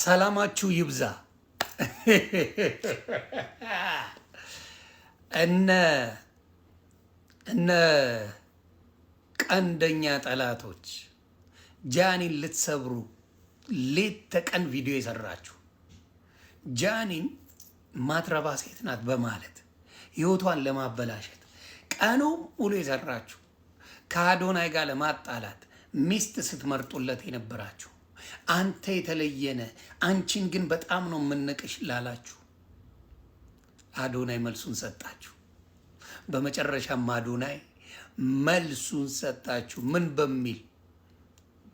ሰላማችሁ ይብዛ። እነ ቀንደኛ ጠላቶች ጃኒን ልትሰብሩ ሌት ተቀን ቪዲዮ የሰራችሁ ጃኒን ማትረባ ሴት ናት በማለት ህይወቷን ለማበላሸት ቀኑ ሙሉ የሰራችሁ ከአዶናይ ጋር ለማጣላት ሚስት ስትመርጡለት የነበራችሁ አንተ የተለየነ አንቺን ግን በጣም ነው የምንቅሽ ላላችሁ አዶናይ መልሱን ሰጣችሁ። በመጨረሻም አዶናይ መልሱን ሰጣችሁ። ምን በሚል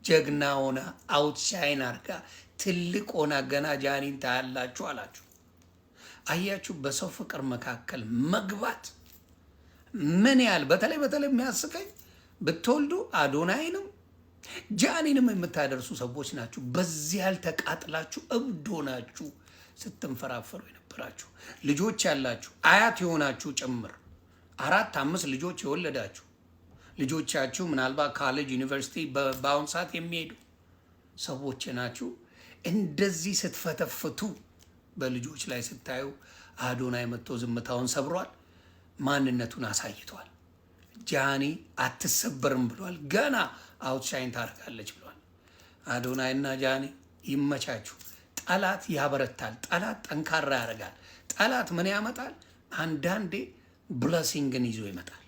ጀግና ሆና አውትሻይን አርጋ ትልቅ ሆና ገና ጃኒን ታያላችሁ አላችሁ። አያችሁ፣ በሰው ፍቅር መካከል መግባት ምን ያህል በተለይ የሚያስቀኝ ብትወልዱ አዶናይንም ጃኒንም የምታደርሱ ሰዎች ናችሁ። በዚህ ያህል ተቃጥላችሁ እብዶ ናችሁ ስትንፈራፈሩ የነበራችሁ ልጆች ያላችሁ አያት የሆናችሁ ጭምር 4-5 ልጆች የወለዳችሁ ልጆቻችሁ ምናልባት ካሌጅ ዩኒቨርሲቲ በአሁን ሰዓት የሚሄዱ ሰዎች ናችሁ። እንደዚህ ስትፈተፍቱ በልጆች ላይ ስታዩ አዶናይ መጥቶ ዝምታውን ሰብሯል፣ ማንነቱን አሳይቷል። ጃኒ አትሰበርም ብሏል። ገና አውትሻይን ታደርጋለች ብሏል። አዶናይና ጃኒ ይመቻችሁ። ጠላት ያበረታል፣ ጠላት ጠንካራ ያደርጋል። ጠላት ምን ያመጣል? አንዳንዴ ብለሲንግን ይዞ ይመጣል።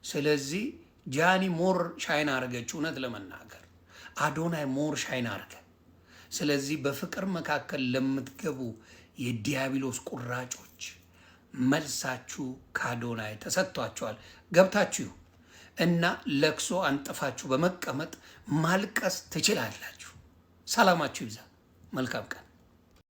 ስለዚህ ጃኒ ሞር ሻይን አረገች። እውነት ለመናገር አዶናይ ሞር ሻይን አረገ። ስለዚህ በፍቅር መካከል ለምትገቡ የዲያብሎስ ቁራጮች መልሳችሁ ከአዶናይ ተሰጥቷቸዋል። ገብታችሁ እና ለቅሶ አንጥፋችሁ በመቀመጥ ማልቀስ ትችላላችሁ። ሰላማችሁ ይብዛ። መልካም ቀን።